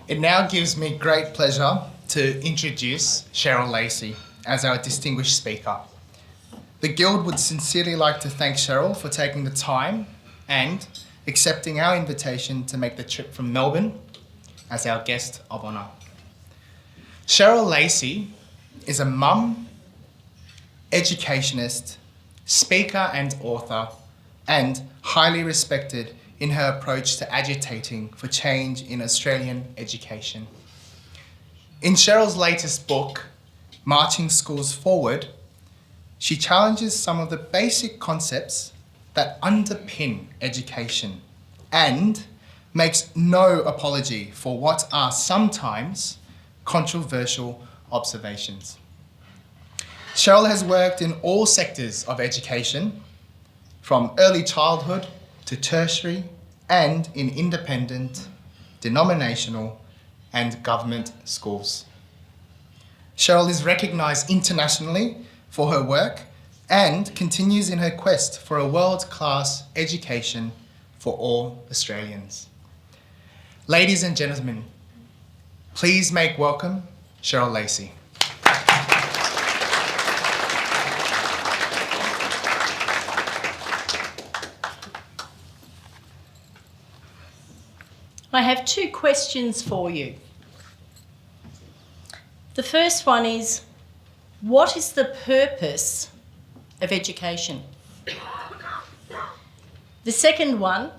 It now gives me great pleasure to introduce Cheryl Lacey as our distinguished speaker. The Guild would sincerely like to thank Cheryl for taking the time and accepting our invitation to make the trip from Melbourne as our guest of honour. Cheryl Lacey is a mum, educationist, speaker and author, and highly respected in her approach to agitating for change in Australian education. In Cheryl's latest book, Marching Schools Forward, she challenges some of the basic concepts that underpin education and makes no apology for what are sometimes controversial observations. Cheryl has worked in all sectors of education, from early childhood to tertiary and in independent, denominational and government schools. Cheryl is recognised internationally for her work and continues in her quest for a world-class education for all Australians. Ladies and gentlemen, please make welcome Cheryl Lacey. I have two questions for you. The first one is, what is the purpose of education? The second one,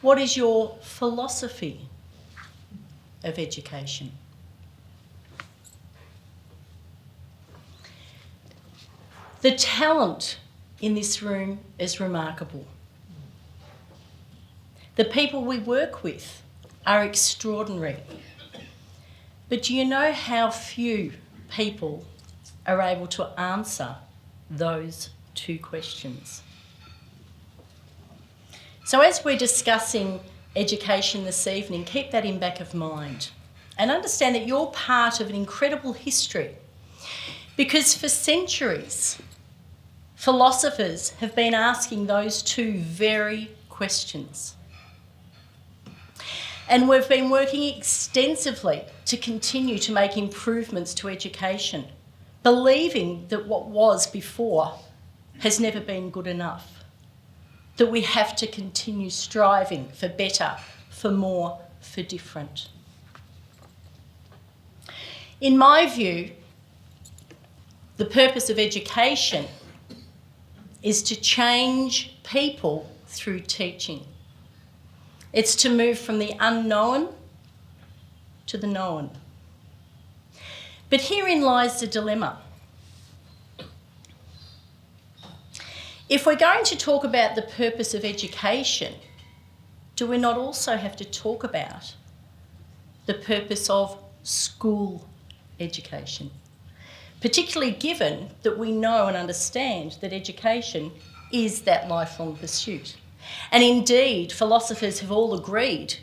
what is your philosophy of education? The talent in this room is remarkable. The people we work with are extraordinary. But do you know how few people are able to answer those two questions? So as we're discussing education this evening, keep that in back of mind and understand that you're part of an incredible history, because for centuries, philosophers have been asking those two very questions. And we've been working extensively to continue to make improvements to education, believing that what was before has never been good enough, that we have to continue striving for better, for more, for different. In my view, the purpose of education is to change people through teaching. It's to move from the unknown to the known. But herein lies the dilemma. If we're going to talk about the purpose of education, do we not also have to talk about the purpose of school education? Particularly given that we know and understand that education is that lifelong pursuit. And indeed, philosophers have all agreed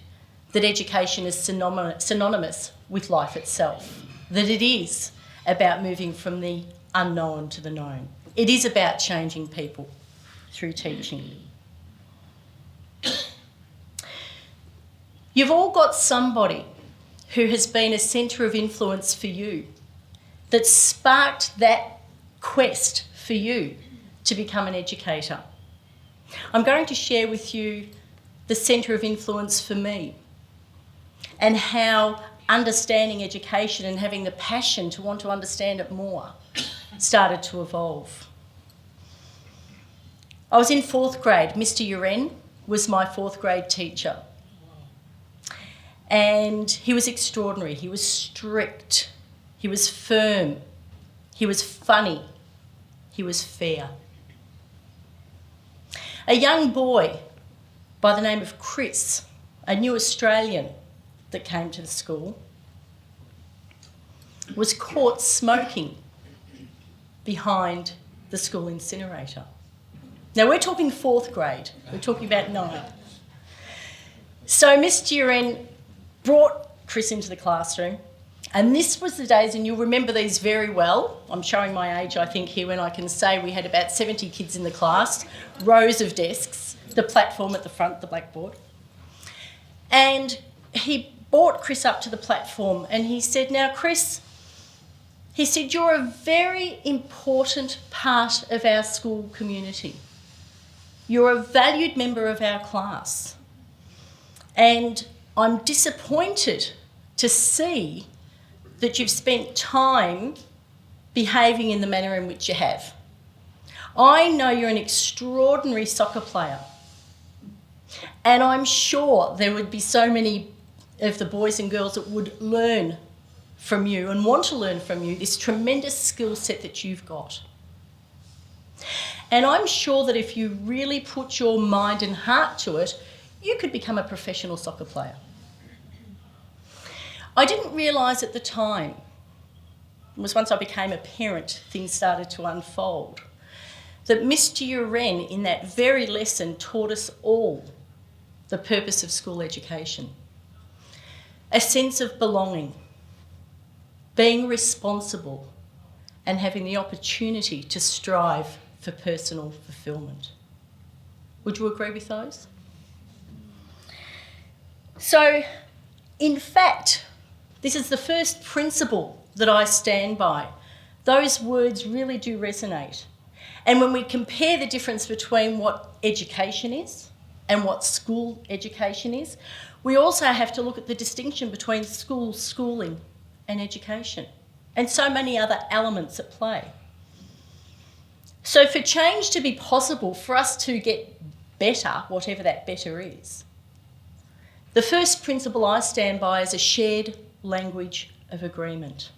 that education is synonymous with life itself, that it is about moving from the unknown to the known. It is about changing people through teaching. You've all got somebody who has been a centre of influence for you, that sparked that quest for you to become an educator. I'm going to share with you the centre of influence for me and how understanding education and having the passion to want to understand it more started to evolve. I was in fourth grade. Mr. Uren was my fourth grade teacher. And he was extraordinary. He was strict. He was firm. He was funny. He was fair. A young boy by the name of Chris, a new Australian that came to the school, was caught smoking behind the school incinerator. Now we're talking fourth grade, we're talking about 9. So Mr. Uren brought Chris into the classroom, and this was the days, and you'll remember these very well. I'm showing my age, I think, here when I can say we had about 70 kids in the class, rows of desks, the platform at the front, the blackboard. And he brought Chris up to the platform and he said, "Now, Chris," he said, "you're a very important part of our school community. You're a valued member of our class. And I'm disappointed to see that you've spent time behaving in the manner in which you have. I know you're an extraordinary soccer player, and I'm sure there would be so many of the boys and girls that would learn from you and want to learn from you this tremendous skill set that you've got. And I'm sure that if you really put your mind and heart to it, you could become a professional soccer player." I didn't realise at the time, it was once I became a parent, things started to unfold, that Mr. Uren in that very lesson taught us all the purpose of school education. A sense of belonging, being responsible, and having the opportunity to strive for personal fulfilment. Would you agree with those? So, in fact, this is the first principle that I stand by. Those words really do resonate. And when we compare the difference between what education is and what school education is, we also have to look at the distinction between school, schooling, and education, and so many other elements at play. So for change to be possible, for us to get better, whatever that better is, the first principle I stand by is a shared language of agreement.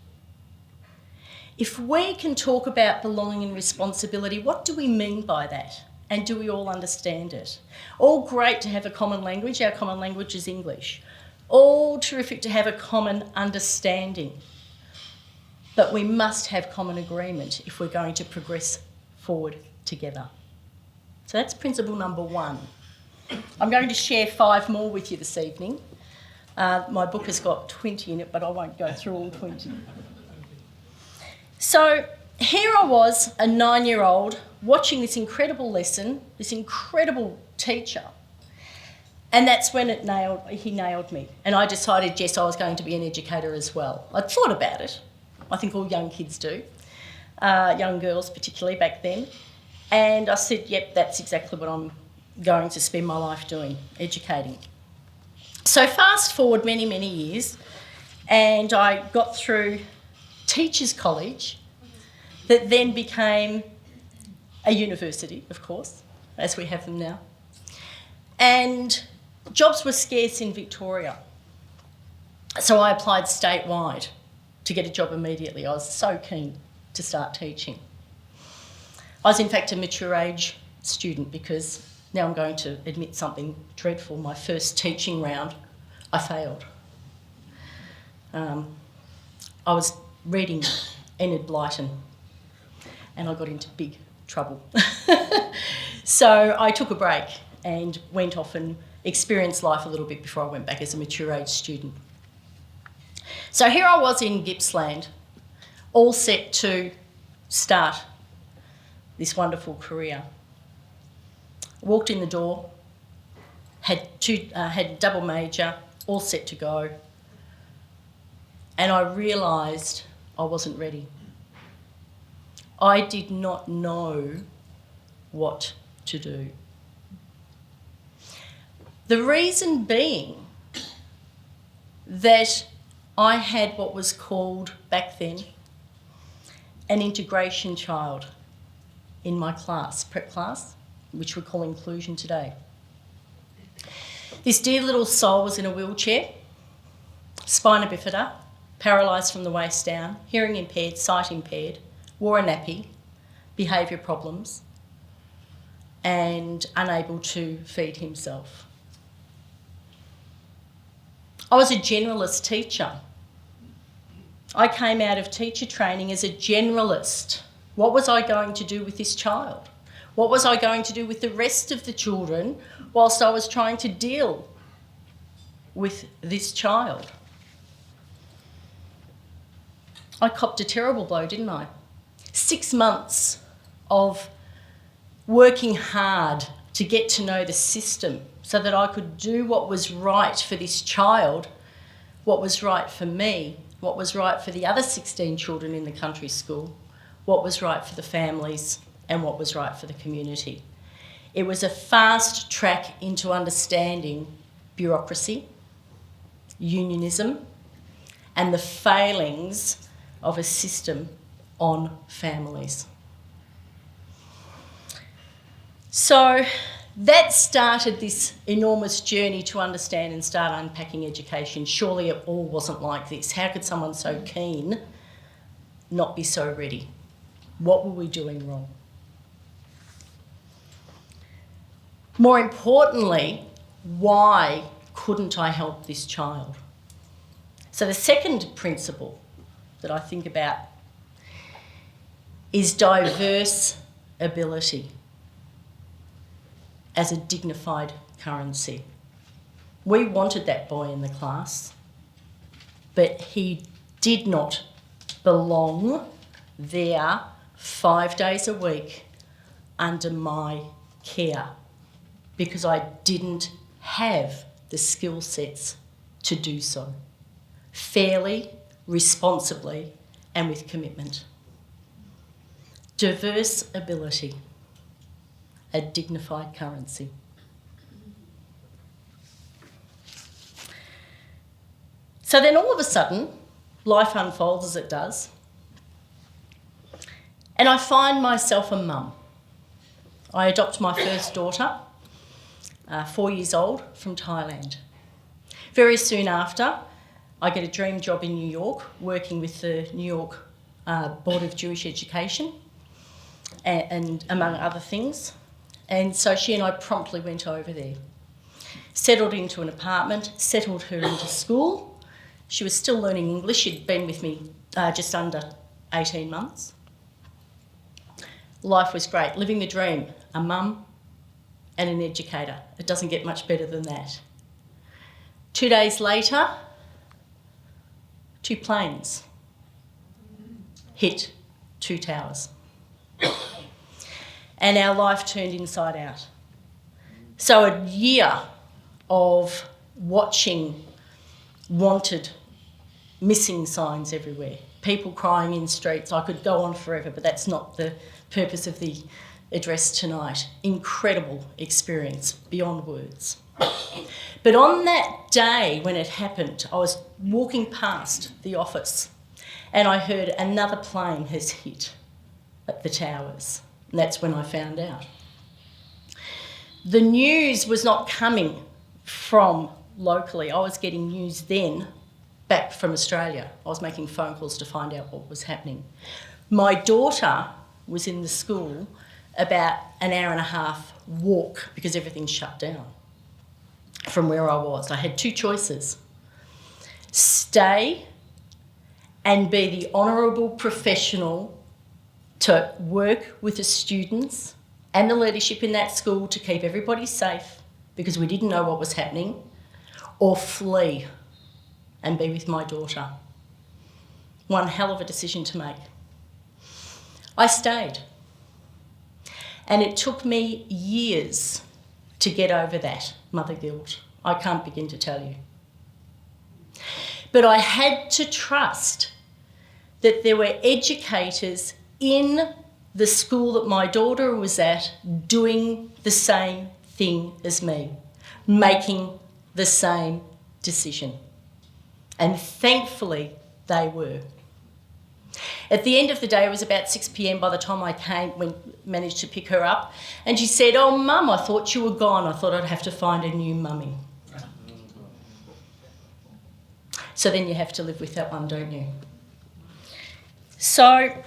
If we can talk about belonging and responsibility, what do we mean by that? And do we all understand it? All great to have a common language. Our common language is English. All terrific to have a common understanding. But we must have common agreement if we're going to progress forward together. So that's principle number 1. I'm going to share 5 more with you this evening. My book has got 20 in it, but I won't go through all 20. So here I was, a 9-year-old, watching this incredible lesson, this incredible teacher, and that's when he nailed me. And I decided, yes, I was going to be an educator as well. I'd thought about it. I think all young kids do, young girls particularly back then. And I said, yep, that's exactly what I'm going to spend my life doing, educating. So fast forward many, many years, and I got through Teachers College that then became a university, of course, as we have them now. And jobs were scarce in Victoria. So I applied statewide to get a job immediately. I was so keen to start teaching. I was in fact a mature age student because now I'm going to admit something dreadful. My first teaching round, I failed. I was reading Enid Blyton and I got into big trouble. So I took a break and went off and experienced life a little bit before I went back as a mature age student. So here I was in Gippsland, all set to start this wonderful career. Walked in the door, had double major, all set to go, and I realised I wasn't ready. I did not know what to do. The reason being that I had what was called back then an integration child in my class, prep class, which we call inclusion today. This dear little soul was in a wheelchair, spina bifida, paralysed from the waist down, hearing impaired, sight impaired, wore a nappy, behaviour problems, and unable to feed himself. I was a generalist teacher. I came out of teacher training as a generalist. What was I going to do with this child? What was I going to do with the rest of the children whilst I was trying to deal with this child? I copped a terrible blow, didn't I? 6 months of working hard to get to know the system so that I could do what was right for this child what was right for me, what was right for the other 16 children in the country school, what was right for the families, and what was right for the community. It was a fast track into understanding bureaucracy, unionism, and the failings of a system on families. So that started this enormous journey to understand and start unpacking education. Surely it all wasn't like this. How could someone so keen not be so ready? What were we doing wrong? More importantly, why couldn't I help this child? So the second principle that I think about is diverse ability as a dignified currency. We wanted that boy in the class, but he did not belong there 5 days a week under my care because I didn't have the skill sets to do so fairly, responsibly, and with commitment. Diverse ability, a dignified currency. So then all of a sudden, life unfolds as it does, and I find myself a mum. I adopt my first daughter, 4 years old, from Thailand. Very soon after, I get a dream job in New York, working with the New York Board of Jewish Education, and among other things. And so she and I promptly went over there. Settled into an apartment, settled her into school. She was still learning English. She'd been with me just under 18 months. Life was great, living the dream, a mum and an educator. It doesn't get much better than that. 2 days later, 2 planes hit 2 towers. And our life turned inside out. So a year of watching wanted, missing signs everywhere, people crying in streets. I could go on forever, but that's not the purpose of the address tonight. Incredible experience, beyond words. But on that day when it happened, I was walking past the office and I heard another plane has hit at the towers. And that's when I found out. The news was not coming from locally. I was getting news then back from Australia. I was making phone calls to find out what was happening. My daughter was in the school about an hour and a half walk because everything shut down from where I was. I had 2 choices. Stay and be the honourable professional to work with the students and the leadership in that school to keep everybody safe because we didn't know what was happening, or flee and be with my daughter. One hell of a decision to make. I stayed. And it took me years to get over that mother guilt. I can't begin to tell you. But I had to trust that there were educators in the school that my daughter was at doing the same thing as me, making the same decision. And thankfully, they were. At the end of the day, it was about 6 p.m. by the time I managed to pick her up. And she said, "Oh, Mum, I thought you were gone. I thought I'd have to find a new mummy." So then you have to live with that one, don't you? So,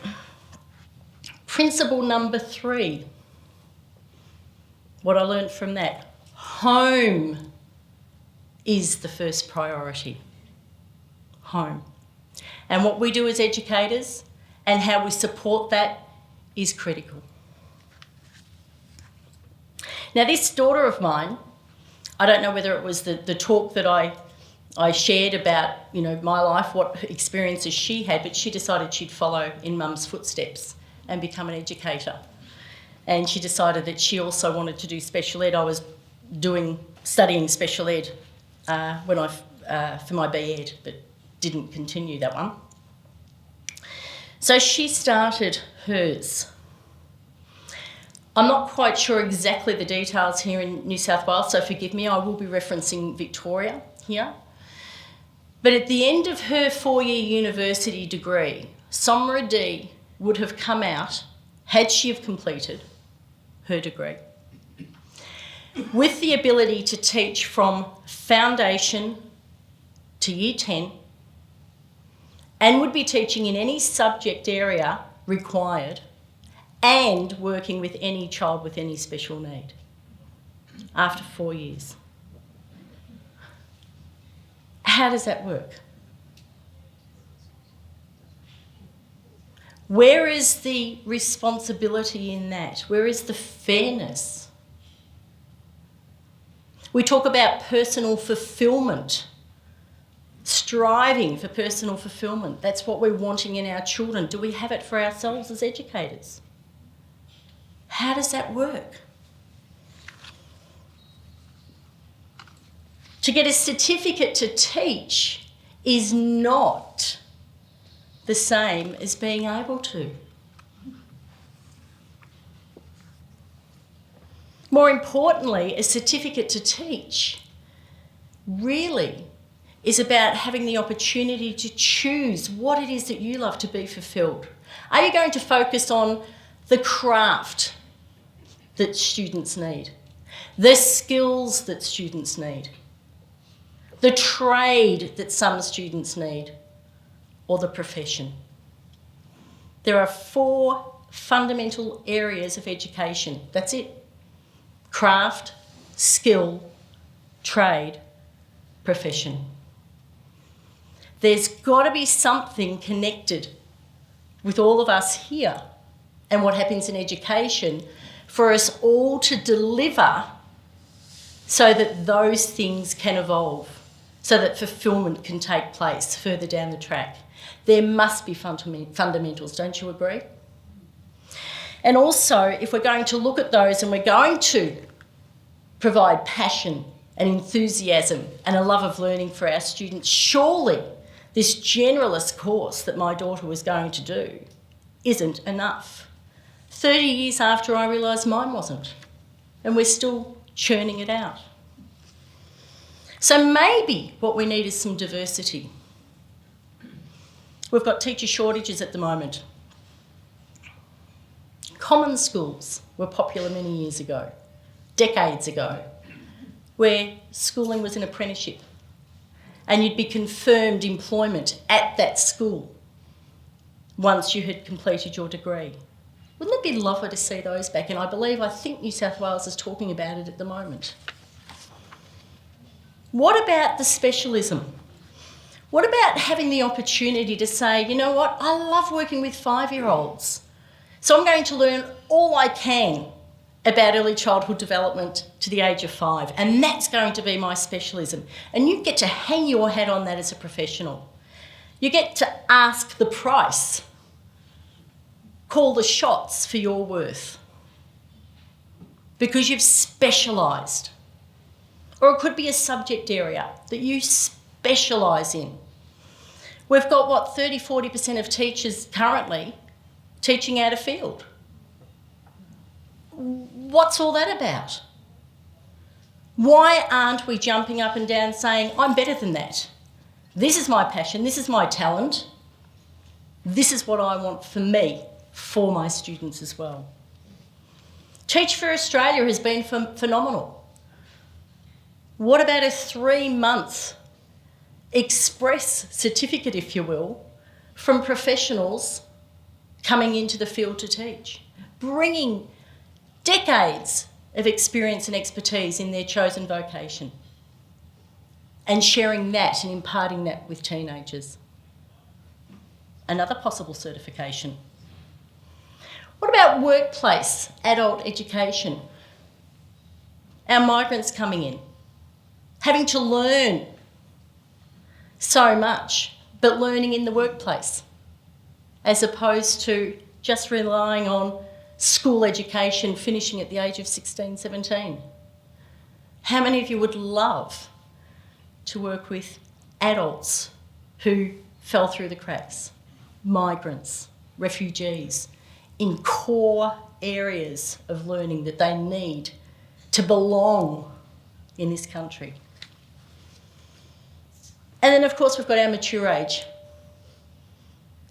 principle number 3, what I learned from that, home is the first priority. Home. And what we do as educators and how we support that is critical. Now, this daughter of mine, I don't know whether it was the talk that I shared about, my life, what experiences she had, but she decided she'd follow in Mum's footsteps and become an educator. And she decided that she also wanted to do special ed. I was studying special ed when I for my BEd, but didn't continue that one. So she started hers. I'm not quite sure exactly the details here in New South Wales, so forgive me, I will be referencing Victoria here. But at the end of her 4-year university degree, Somra D would have come out, had she have completed her degree, with the ability to teach from foundation to year 10, and would be teaching in any subject area required and working with any child with any special need after 4 years. How does that work? Where is the responsibility in that? Where is the fairness? We talk about personal fulfilment, striving for personal fulfilment. That's what we're wanting in our children. Do we have it for ourselves as educators? How does that work? To get a certificate to teach is not the same as being able to. More importantly, a certificate to teach really is about having the opportunity to choose what it is that you love to be fulfilled. Are you going to focus on the craft that students need, the skills that students need, the trade that some students need, or the profession? There are 4 fundamental areas of education. That's it. Craft, skill, trade, profession. There's got to be something connected with all of us here and what happens in education for us all to deliver so that those things can evolve, so that fulfilment can take place further down the track. There must be fundamentals, don't you agree? And also, if we're going to look at those and we're going to provide passion and enthusiasm and a love of learning for our students, surely this generalist course that my daughter was going to do isn't enough. 30 years after, I realised mine wasn't, and we're still churning it out. So maybe what we need is some diversity. We've got teacher shortages at the moment. Common schools were popular many years ago, decades ago, where schooling was an apprenticeship and you'd be confirmed employment at that school once you had completed your degree. Wouldn't it be lovely to see those back? And I think New South Wales is talking about it at the moment. What about the specialism? What about having the opportunity to say, you know what, I love working with 5-year-olds, so I'm going to learn all I can about early childhood development to the age of 5, and that's going to be my specialism. And you get to hang your hat on that as a professional. You get to ask the price, call the shots for your worth, because you've specialised. Or it could be a subject area that you specialise in. We've got, 30-40% of teachers currently teaching out of field. What's all that about? Why aren't we jumping up and down saying, I'm better than that? This is my passion, this is my talent, this is what I want for me, for my students as well. Teach for Australia has been phenomenal. What about a 3-month express certificate, if you will, from professionals coming into the field to teach, bringing decades of experience and expertise in their chosen vocation and sharing that and imparting that with teenagers? Another possible certification. What about workplace, adult education? Our migrants coming in, having to learn so much, but learning in the workplace, as opposed to just relying on school education finishing at the age of 16, 17. How many of you would love to work with adults who fell through the cracks, migrants, refugees, in core areas of learning that they need to belong in this country. And then, of course, we've got our mature age.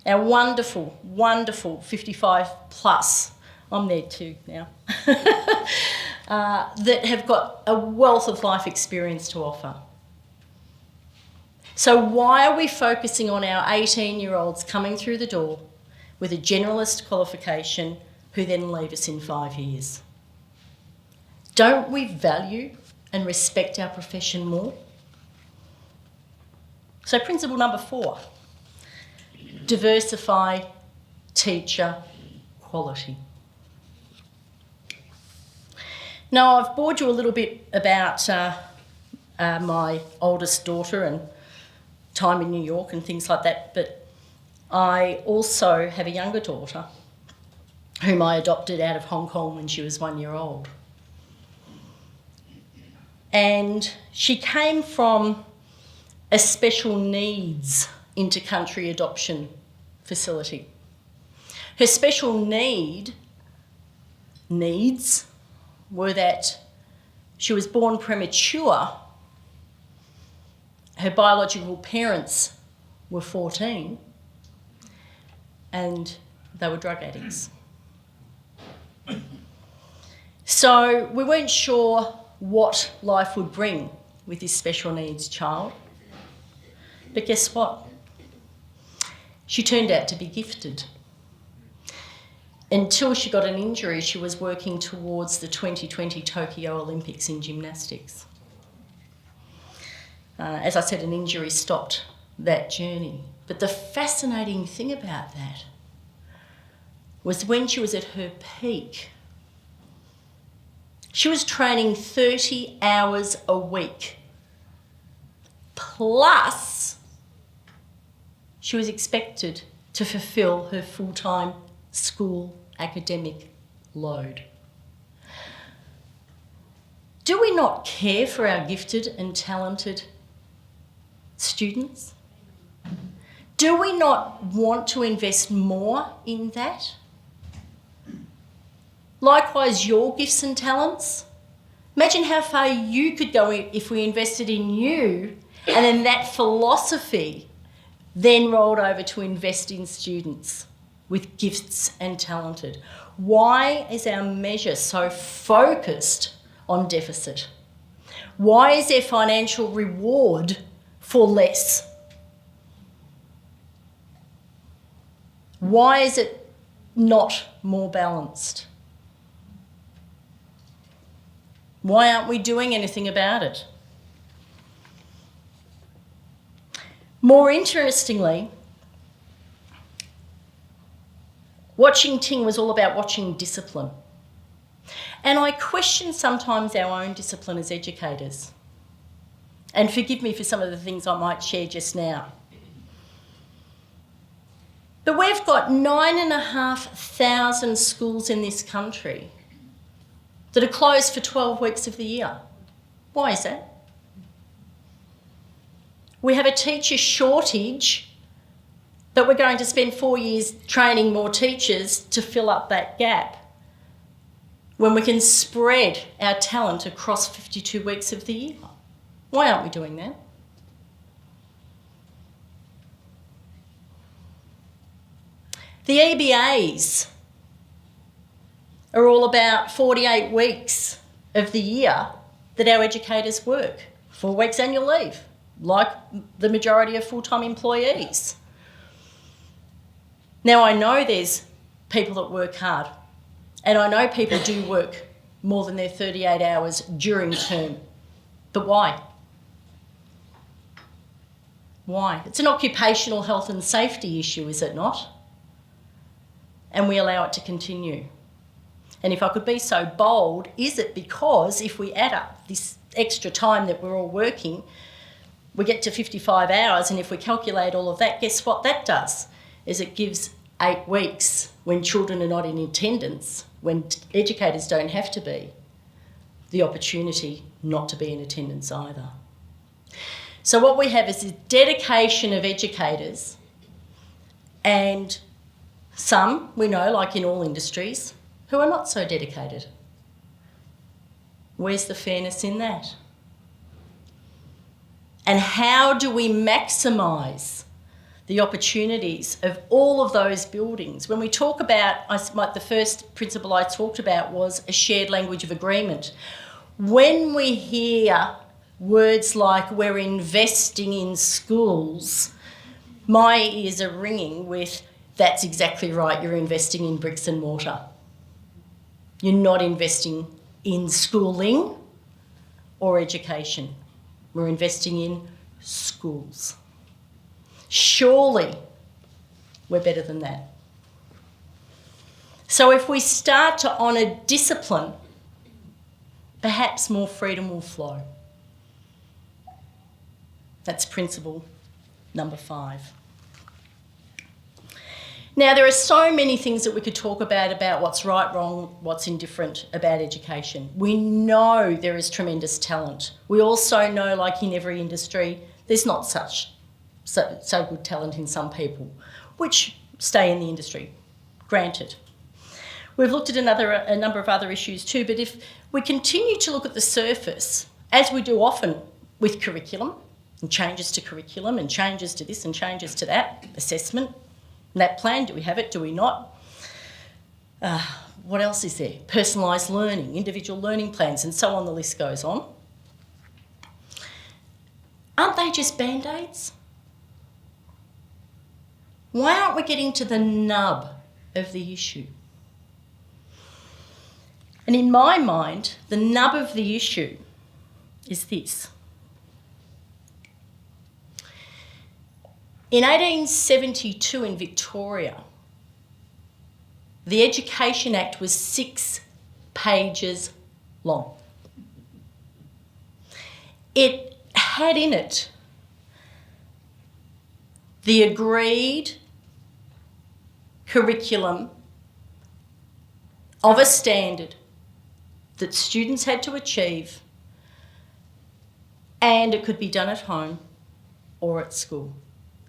Our wonderful, wonderful 55 plus, I'm there too now, that have got a wealth of life experience to offer. So why are we focusing on our 18-year-olds coming through the door with a generalist qualification who then leave us in 5 years? Don't we value and respect our profession more? So principle number 4, diversify teacher quality. Now, I've bored you a little bit about my oldest daughter and time in New York and things like that, but I also have a younger daughter whom I adopted out of Hong Kong when she was 1 year old. And she came from a special needs inter-country adoption facility. Her special needs were that she was born premature, her biological parents were 14, and they were drug addicts. So we weren't sure what life would bring with this special needs child. But guess what? She turned out to be gifted. Until she got an injury, she was working towards the 2020 Tokyo Olympics in gymnastics. As I said, an injury stopped that journey. But the fascinating thing about that was when she was at her peak, she was training 30 hours a week, plus she was expected to fulfil her full-time school academic load. Do we not care for our gifted and talented students? Do we not want to invest more in that? Likewise, your gifts and talents. Imagine how far you could go if we invested in you, and then that philosophy then rolled over to invest in students with gifts and talented. Why is our measure so focused on deficit? Why is there financial reward for less? Why is it not more balanced? Why aren't we doing anything about it? More interestingly, watching Ting was all about watching discipline. And I question sometimes our own discipline as educators. And forgive me for some of the things I might share just now. But we've got 9,500 schools in this country that are closed for 12 weeks of the year. Why is that? We have a teacher shortage, but we're going to spend 4 years training more teachers to fill up that gap when we can spread our talent across 52 weeks of the year. Why aren't we doing that? The EBAs are all about 48 weeks of the year that our educators work. 4 weeks annual leave, like the majority of full-time employees. Now, I know there's people that work hard, and I know people do work more than their 38 hours during term. But why? Why? It's an occupational health and safety issue, is it not? And we allow it to continue. And if I could be so bold, is it because if we add up this extra time that we're all working, we get to 55 hours, and if we calculate all of that, guess what that does? Is it gives 8 weeks when children are not in attendance, when educators don't have to be, the opportunity not to be in attendance either. So what we have is this dedication of educators, and some, we know, like in all industries, who are not so dedicated. Where's the fairness in that? And how do we maximise the opportunities of all of those buildings? When we talk about, the first principle I talked about was a shared language of agreement. When we hear words like we're investing in schools, my ears are ringing with, that's exactly right, you're investing in bricks and mortar. You're not investing in schooling or education. We're investing in schools. Surely we're better than that. So if we start to honour discipline, perhaps more freedom will flow. That's principle number 5. Now, there are so many things that we could talk about what's right, wrong, what's indifferent about education. We know there is tremendous talent. We also know, like in every industry, there's not so good talent in some people, which stay in the industry, granted. We've looked at a number of other issues too, but if we continue to look at the surface, as we do often with curriculum, and changes to curriculum and changes to this and changes to that, assessment, that plan, do we have it, do we not? What else is there? Personalised learning, individual learning plans, and so on, the list goes on. Aren't they just band-aids? Why aren't we getting to the nub of the issue? And in my mind, the nub of the issue is this. In 1872 in Victoria, the Education Act was 6 pages long. It had in it the agreed curriculum of a standard that students had to achieve, and it could be done at home or at school.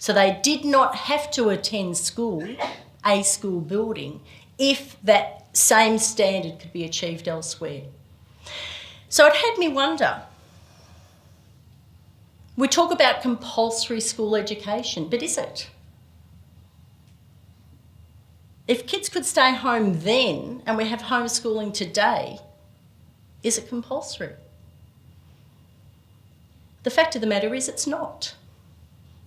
So they did not have to attend school, a school building, if that same standard could be achieved elsewhere. So it had me wonder. We talk about compulsory school education, but is it? If kids could stay home then and we have homeschooling today, is it compulsory? The fact of the matter is it's not.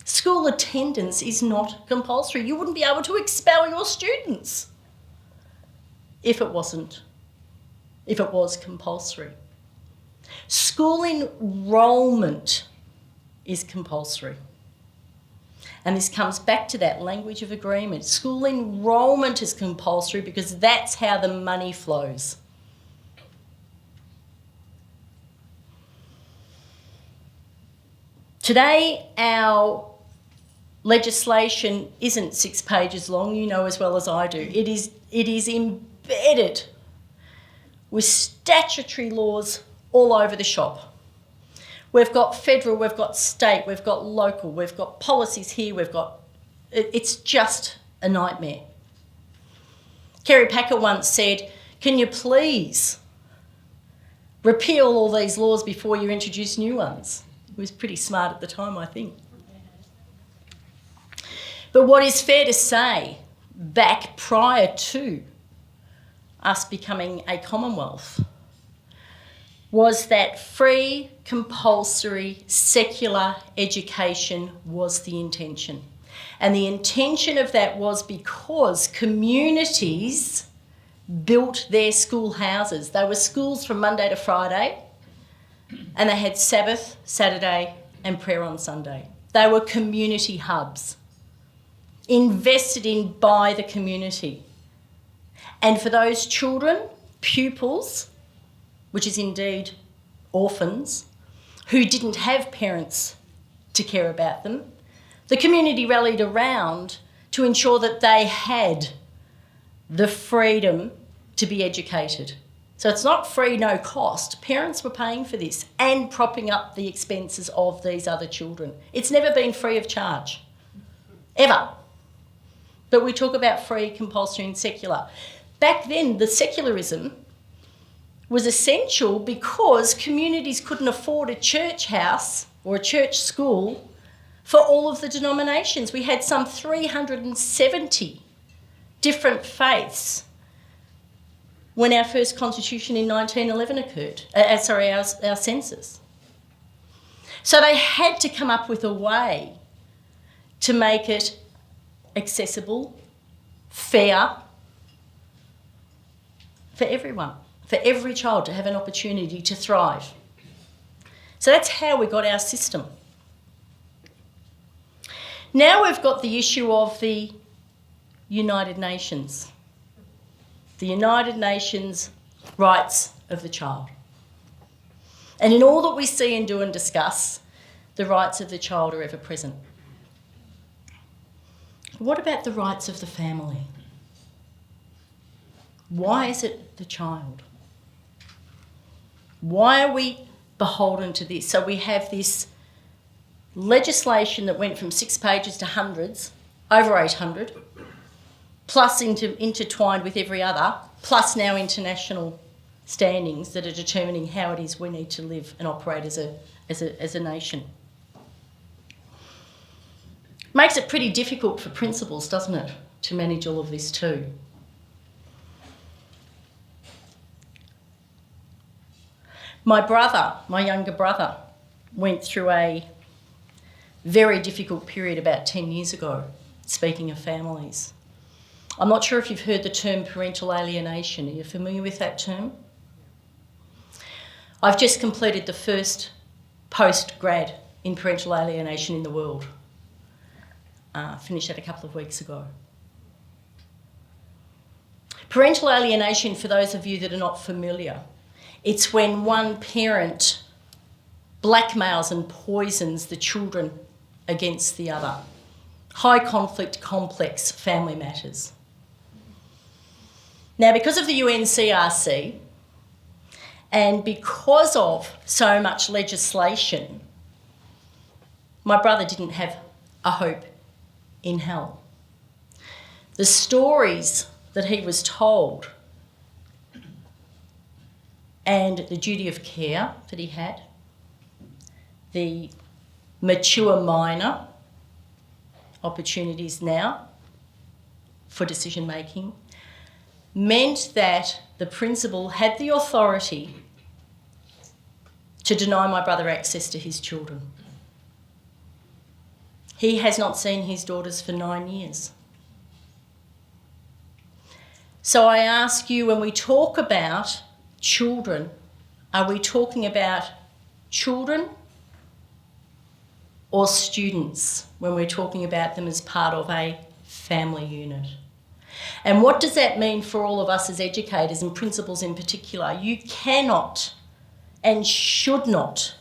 School attendance is not compulsory. You wouldn't be able to expel your students if it was compulsory. School enrolment is compulsory. And this comes back to that language of agreement. School enrolment is compulsory because that's how the money flows. Today, our legislation isn't 6 pages long, you know as well as I do. It is embedded with statutory laws all over the shop. We've got federal, we've got state, we've got local, we've got policies here, it's just a nightmare. Kerry Packer once said, can you please repeal all these laws before you introduce new ones? He was pretty smart at the time, I think. But what is fair to say, back prior to us becoming a Commonwealth, was that free, compulsory, secular education was the intention. And the intention of that was because communities built their school houses. They were schools from Monday to Friday, and they had Sabbath, Saturday, and prayer on Sunday. They were community hubs, invested in by the community. And for those children, pupils, which is indeed orphans, who didn't have parents to care about them, the community rallied around to ensure that they had the freedom to be educated So it's not free, no cost. Parents were paying for this and propping up the expenses of these other children. It's never been free of charge, ever. But we talk about free, compulsory and secular. Back then, the secularism was essential because communities couldn't afford a church house or a church school for all of the denominations. We had some 370 different faiths when our first constitution in 1911 occurred, our census. So they had to come up with a way to make it accessible, fair, for everyone, for every child to have an opportunity to thrive. So that's how we got our system. Now we've got the issue of the United Nations. The United Nations rights of the child. And in all that we see and do and discuss, the rights of the child are ever present. What about the rights of the family? Why is it the child? Why are we beholden to this? So we have this legislation that went from 6 pages to hundreds, over 800, plus intertwined with every other, plus now international standings that are determining how it is we need to live and operate as a nation. Makes it pretty difficult for principals, doesn't it, to manage all of this too. My younger brother, went through a very difficult period about 10 years ago, speaking of families. I'm not sure if you've heard the term parental alienation. Are you familiar with that term? I've just completed the first post-grad in parental alienation in the world. Finished that a couple of weeks ago. Parental alienation, for those of you that are not familiar, it's when one parent blackmails and poisons the children against the other. High conflict, complex family matters. Now, because of the UNCRC and because of so much legislation, my brother didn't have a hope in hell. The stories that he was told and the duty of care that he had, the mature minor opportunities now for decision making, meant that the principal had the authority to deny my brother access to his children. He has not seen his daughters for 9 years. So I ask you, when we talk about children, are we talking about children or students when we're talking about them as part of a family unit? And what does that mean for all of us as educators and principals in particular? You cannot and should not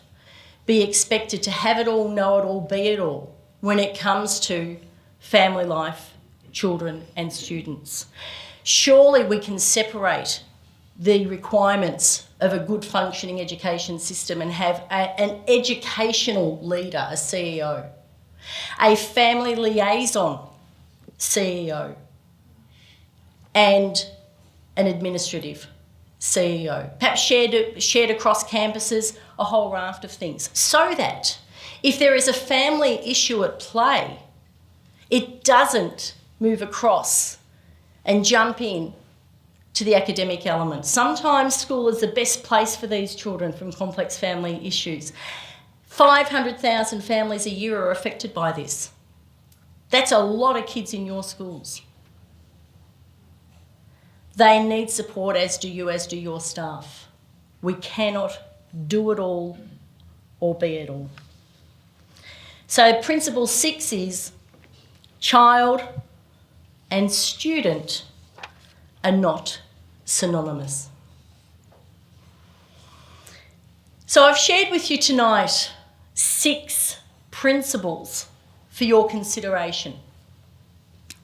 be expected to have it all, know it all, be it all when it comes to family life, children and students. Surely we can separate the requirements of a good functioning education system and have an educational leader, a CEO, a family liaison CEO, and an administrative CEO, perhaps shared across campuses, a whole raft of things, so that if there is a family issue at play, it doesn't move across and jump in to the academic element. Sometimes school is the best place for these children from complex family issues. 500,000 families a year are affected by this. That's a lot of kids in your schools. They need support, as do you, as do your staff. We cannot do it all or be it all. So principle 6 is child and student are not synonymous. So I've shared with you tonight 6 principles for your consideration.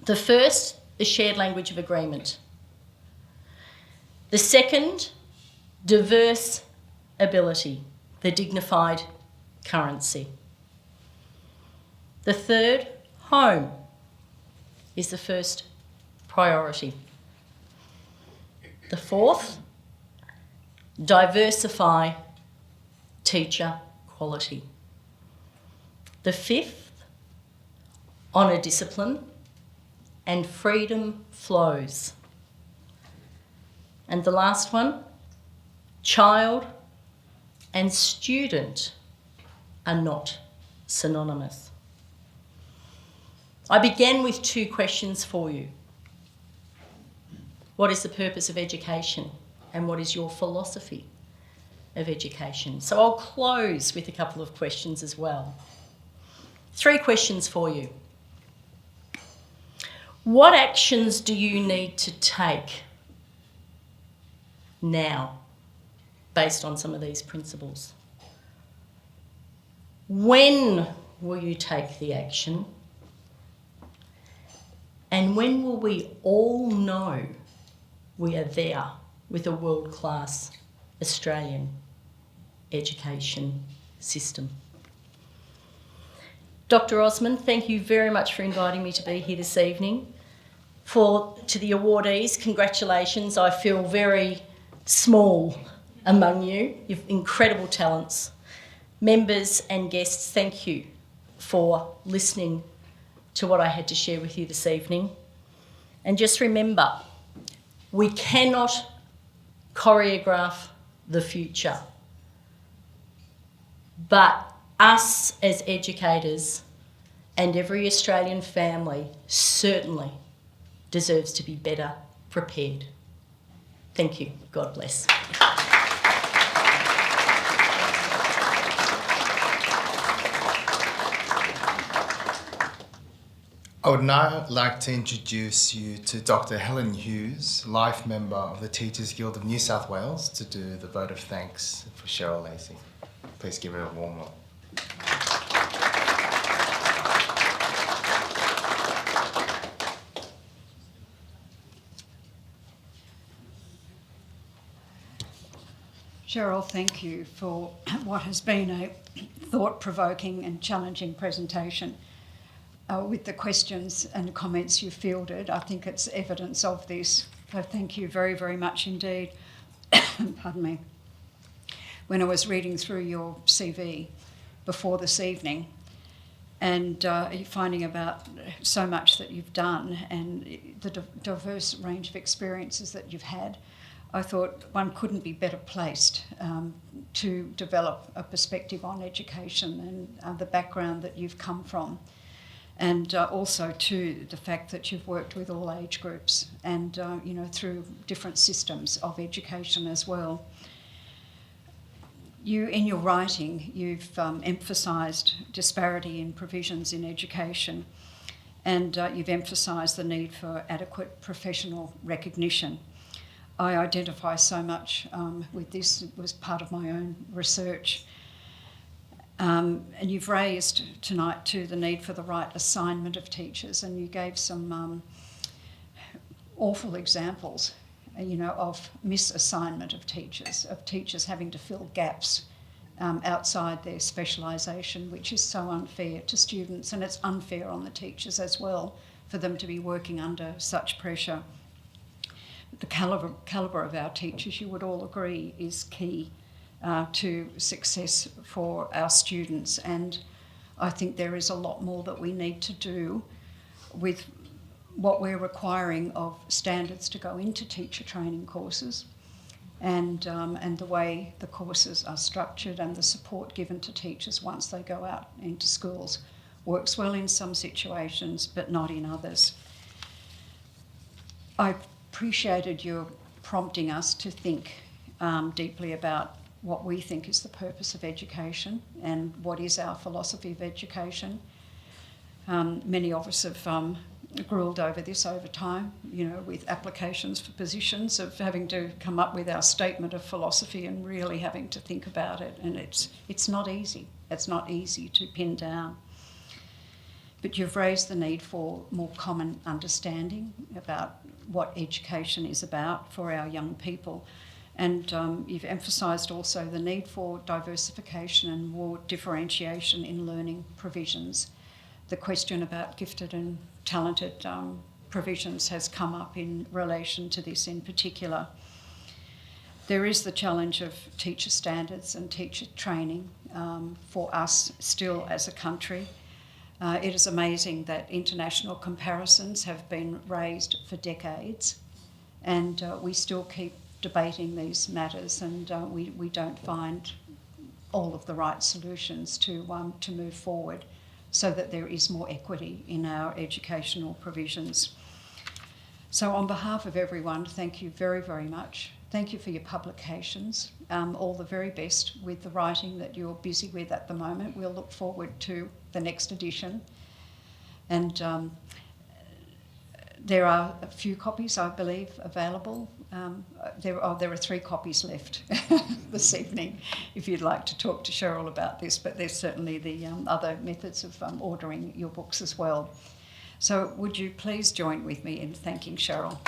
The first, the shared language of agreement. The second, diverse ability, the dignified currency. The third, home, is the first priority. The fourth, diversify teacher quality. The fifth, honour discipline and freedom flows. And the last one, child and student are not synonymous. I began with 2 questions for you. What is the purpose of education, and what is your philosophy of education? So I'll close with a couple of questions as well. 3 questions for you. What actions do you need to take now based on some of these principles? When will you take the action? And when will we all know we are there with a world-class Australian education system? Dr. Osmond, thank you very much for inviting me to be here this evening. To the awardees, congratulations. I feel very small among you. You've incredible talents. Members and guests, thank you for listening to what I had to share with you this evening. And just remember, we cannot choreograph the future, but us as educators and every Australian family certainly deserves to be better prepared. Thank you. God bless. I would now like to introduce you to Dr. Helen Hughes, life member of the Teachers Guild of New South Wales, to do the vote of thanks for Cheryl Lacey. Please give her a warm welcome. Cheryl, thank you for what has been a thought-provoking and challenging presentation. With the questions and comments you fielded, I think it's evidence of this. So thank you very, very much indeed. Pardon me. When I was reading through your CV before this evening and finding about so much that you've done and the diverse range of experiences that you've had, I thought one couldn't be better placed to develop a perspective on education and the background that you've come from. And also, too, the fact that you've worked with all age groups and, through different systems of education as well. In your writing, you've emphasised disparity in provisions in education, and you've emphasised the need for adequate professional recognition. I identify so much with this. It was part of my own research. And you've raised tonight too the need for the right assignment of teachers, and you gave some awful examples, of misassignment of teachers having to fill gaps outside their specialisation, which is so unfair to students, and it's unfair on the teachers as well for them to be working under such pressure. The calibre of our teachers, you would all agree, is key to success for our students, and I think there is a lot more that we need to do with what we're requiring of standards to go into teacher training courses and the way the courses are structured and the support given to teachers once they go out into schools works well in some situations but not in others. I appreciated your prompting us to think deeply about what we think is the purpose of education and what is our philosophy of education. Many of us have grilled over this over time, with applications for positions of having to come up with our statement of philosophy and really having to think about it. And it's not easy. It's not easy to pin down. But you've raised the need for more common understanding about what education is about for our young people. And you've emphasised also the need for diversification and more differentiation in learning provisions. The question about gifted and talented provisions has come up in relation to this in particular. There is the challenge of teacher standards and teacher training for us still as a country. It is amazing that international comparisons have been raised for decades, and we still keep debating these matters, and we don't find all of the right solutions to move forward so that there is more equity in our educational provisions. So on behalf of everyone, thank you very, very much. Thank you for your publications. All the very best with the writing that you're busy with at the moment. We'll look forward to the next edition. And there are a few copies, I believe, available. There are 3 copies left this evening, if you'd like to talk to Cheryl about this, but there's certainly the other methods of ordering your books as well. So would you please join with me in thanking Cheryl?